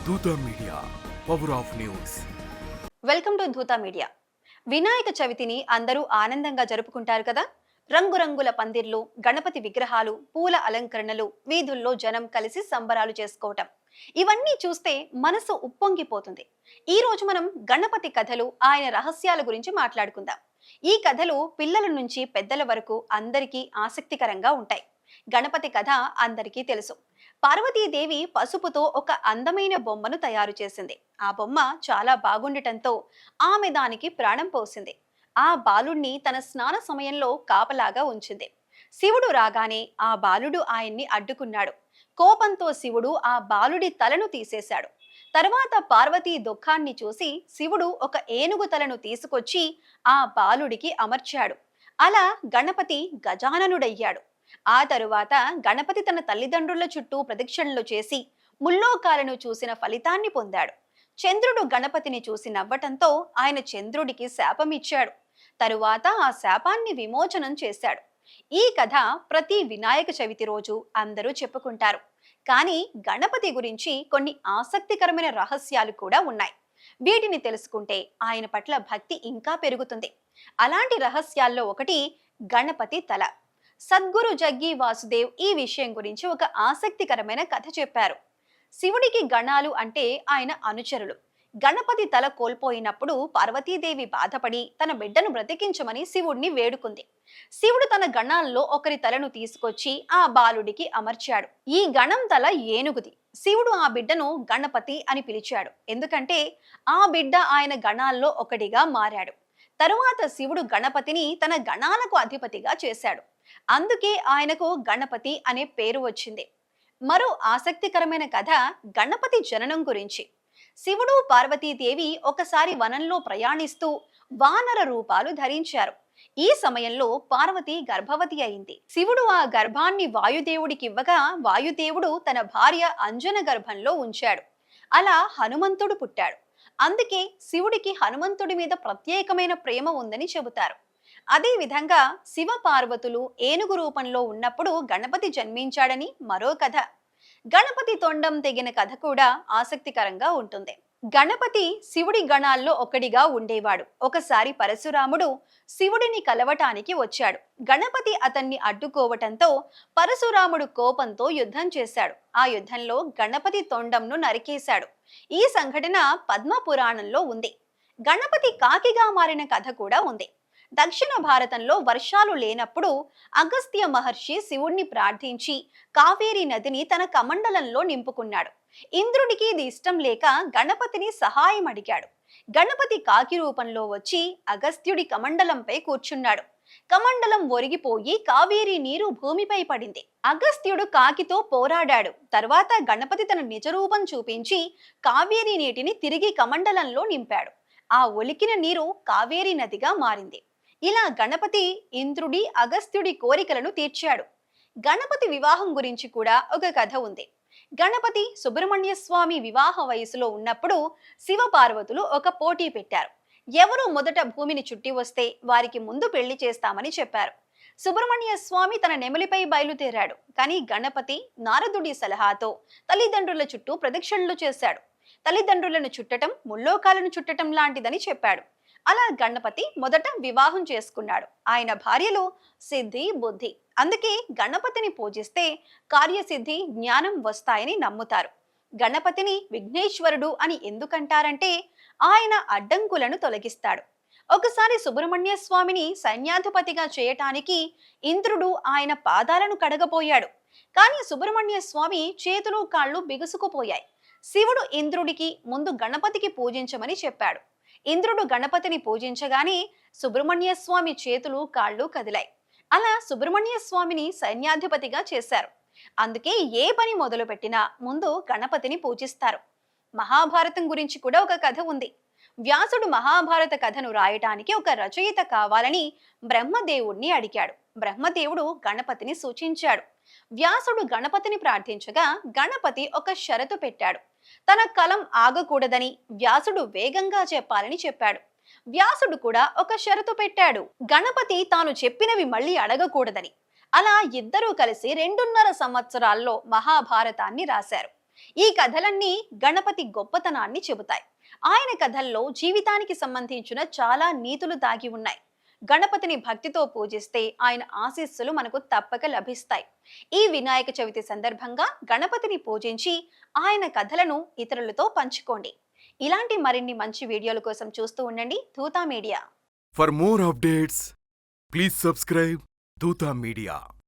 దూత media, power of news. Welcome to దూత media. Vinayaka చవితిని అందరూ ఆనందంగా జరుపుకుంటారు కదా. రంగురంగుల పందిర్లు, గణపతి విగ్రహాలు, పూల అలంకరణలు, వీధుల్లో జనం కలిసి సంబరాలు చేసుకోవటం, ఇవన్నీ చూస్తే మనసు ఉప్పొంగిపోతుంది. ఈ రోజు మనం గణపతి కథలు, ఆయన రహస్యాల గురించి మాట్లాడుకుందాం. ఈ కథలు పిల్లల నుంచి పెద్దల వరకు అందరికీ ఆసక్తికరంగా ఉంటాయి. గణపతి కథ అందరికీ తెలుసు. పార్వతీదేవి పసుపుతో ఒక అందమైన బొమ్మను తయారు చేసింది. ఆ బొమ్మ చాలా బాగుండటంతో ఆమె దానికి ప్రాణం పోసింది. ఆ బాలుణ్ణి తన స్నాన సమయంలో కాపలాగా ఉంచింది. శివుడు రాగానే ఆ బాలుడు ఆయన్ని అడ్డుకున్నాడు. కోపంతో శివుడు ఆ బాలుడి తలను తీసేశాడు. తర్వాత పార్వతీ దుఃఖాన్ని చూసి శివుడు ఒక ఏనుగు తలను తీసుకొచ్చి ఆ బాలుడికి అమర్చాడు. అలా గణపతి గజాననుడయ్యాడు. ఆ తరువాత గణపతి తన తల్లిదండ్రుల చుట్టూ ప్రదక్షిణలు చేసి ముల్లోకాలను చూసిన ఫలితాన్ని పొందాడు. చంద్రుడు గణపతిని చూసి నవ్వటంతో ఆయన చంద్రుడికి శాపమిచ్చాడు. తరువాత ఆ శాపాన్ని విమోచనం చేశాడు. ఈ కథ ప్రతి వినాయక చవితి రోజు అందరూ చెప్పుకుంటారు. కానీ గణపతి గురించి కొన్ని ఆసక్తికరమైన రహస్యాలు కూడా ఉన్నాయి. వీటిని తెలుసుకుంటే ఆయన పట్ల భక్తి ఇంకా పెరుగుతుంది. అలాంటి రహస్యాల్లో ఒకటి గణపతి తల. సద్గురు జగ్గి వాసుదేవ్ ఈ విషయం గురించి ఒక ఆసక్తికరమైన కథ చెప్పారు. శివుడికి గణాలు అంటే ఆయన అనుచరులు. గణపతి తల కోల్పోయినప్పుడు పార్వతీదేవి బాధపడి తన బిడ్డను బ్రతికించమని శివుడిని వేడుకుంది. శివుడు తన గణాల్లో ఒకరి తలను తీసుకొచ్చి ఆ బాలుడికి అమర్చాడు. ఈ గణం తల ఏనుగుది. శివుడు ఆ బిడ్డను గణపతి అని పిలిచాడు. ఎందుకంటే ఆ బిడ్డ ఆయన గణాల్లో ఒకటిగా మారాడు. తరువాత శివుడు గణపతిని తన గణాలకు అధిపతిగా చేశాడు. అందుకే ఆయనకు గణపతి అనే పేరు వచ్చింది. మరో ఆసక్తికరమైన కథ గణపతి జననం గురించి. శివుడు పార్వతీదేవి ఒకసారి వనంలో ప్రయాణిస్తూ వానర రూపాలు ధరించారు. ఈ సమయంలో పార్వతి గర్భవతి అయింది. శివుడు ఆ గర్భాన్ని వాయుదేవుడికి ఇవ్వగా వాయుదేవుడు తన భార్య అంజన గర్భంలో ఉంచాడు. అలా హనుమంతుడు పుట్టాడు. అందుకే శివుడికి హనుమంతుడి మీద ప్రత్యేకమైన ప్రేమ ఉందని చెబుతారు. అదే విధంగా శివ పార్వతులు ఏనుగు రూపంలో ఉన్నప్పుడు గణపతి జన్మించాడని మరో కథ. గణపతి తొండం తెగిన కథ కూడా ఆసక్తికరంగా ఉంటుంది. గణపతి శివుడి గణాల్లో ఒకడిగా ఉండేవాడు. ఒకసారి పరశురాముడు శివుడిని కలవటానికి వచ్చాడు. గణపతి అతన్ని అడ్డుకోవటంతో పరశురాముడు కోపంతో యుద్ధం చేశాడు. ఆ యుద్ధంలో గణపతి తొండంను నరికేశాడు. ఈ సంఘటన పద్మ పురాణంలో ఉంది. గణపతి కాకిగా మారిన కథ కూడా ఉంది. దక్షిణ భారతంలో వర్షాలు లేనప్పుడు అగస్త్య మహర్షి శివుణ్ణి ప్రార్థించి కావేరీ నదిని తన కమండలంలో నింపుకున్నాడు. ఇంద్రుడికి ఇది ఇష్టం లేక గణపతిని సహాయం అడిగాడు. గణపతి కాకి రూపంలో వచ్చి అగస్త్యుడి కమండలంపై కూర్చున్నాడు. కమండలం ఒరిగిపోయి కావేరీ నీరు భూమిపై పడింది. అగస్త్యుడు కాకితో పోరాడాడు. తర్వాత గణపతి తన నిజరూపం చూపించి కావేరీ నీటిని తిరిగి కమండలంలో నింపాడు. ఆ ఒలికిన నీరు కావేరీ నదిగా మారింది. ఇలా గణపతి ఇంద్రుడి, అగస్త్యుడి కోరికలను తీర్చాడు. గణపతి వివాహం గురించి కూడా ఒక కథ ఉంది. గణపతి సుబ్రహ్మణ్య స్వామి వివాహ వయసులో ఉన్నప్పుడు శివపార్వతులు ఒక పోటీ పెట్టారు. ఎవరు మొదట భూమిని చుట్టి వస్తే వారికి ముందు పెళ్లి చేస్తామని చెప్పారు. సుబ్రహ్మణ్య స్వామి తన నెమలిపై బయలుదేరాడు. కానీ గణపతి నారదుడి సలహాతో తల్లిదండ్రుల చుట్టూ ప్రదక్షిణలు చేశాడు. తల్లిదండ్రులను చుట్టటం ముల్లోకాలను చుట్టటం లాంటిదని చెప్పాడు. అలా గణపతి మొదట వివాహం చేసుకున్నాడు. ఆయన భార్యలు సిద్ధి, బుద్ధి. అందుకే గణపతిని పూజిస్తే కార్యసిద్ధి, జ్ఞానం వస్తాయని నమ్ముతారు. గణపతిని విఘ్నేశ్వరుడు అని ఎందుకంటారంటే ఆయన అడ్డంకులను తొలగిస్తాడు. ఒకసారి సుబ్రహ్మణ్య స్వామిని సైన్యాధిపతిగా చేయటానికి ఇంద్రుడు ఆయన పాదాలను కడగబోయాడు. కానీ సుబ్రహ్మణ్య స్వామి చేతులు కాళ్ళు బిగుసుకుపోయాయి. శివుడు ఇంద్రుడికి ముందు గణపతికి పూజించమని చెప్పాడు. ఇంద్రుడు గణపతిని పూజించగానే సుబ్రహ్మణ్య స్వామి చేతులు కాళ్ళు కదిలాయి. అలా సుబ్రహ్మణ్య స్వామిని సైన్యాధిపతిగా చేశారు. అందుకే ఏ పని మొదలు పెట్టినా ముందు గణపతిని పూజిస్తారు. మహాభారతం గురించి కూడా ఒక కథ ఉంది. వ్యాసుడు మహాభారత కథను రాయటానికి ఒక రచయిత కావాలని బ్రహ్మదేవుణ్ణి అడిగాడు. బ్రహ్మదేవుడు గణపతిని సూచించాడు. వ్యాసుడు గణపతిని ప్రార్థించగా గణపతి ఒక షరతు పెట్టాడు. తన కలం ఆగకూడదని, వ్యాసుడు వేగంగా చెప్పాలని చెప్పాడు. వ్యాసుడు కూడా ఒక షరతు పెట్టాడు. గణపతి తాను చెప్పినవి మళ్ళీ అడగకూడదని. అలా ఇద్దరూ కలిసి 2.5 సంవత్సరాల్లో మహాభారతాన్ని రాశారు. ఈ కథలన్నీ గణపతి గొప్పతనాన్ని చెబుతాయి. ఆయన కథల్లో జీవితానికి సంబంధించిన చాలా నీతులు దాగి ఉన్నాయి. గణపతిని భక్తితో పూజిస్తే ఆయన ఆశీస్సులు మనకు తప్పక లభిస్తాయి. ఈ వినాయక చవితి సందర్భంగా గణపతిని పూజించి ఆయన కథలను ఇతరులతో పంచుకోండి. ఇలాంటి మరిన్ని మంచి వీడియోల కోసం చూస్తూ ఉండండి Dhootha media. For more updates, please subscribe Duta Media.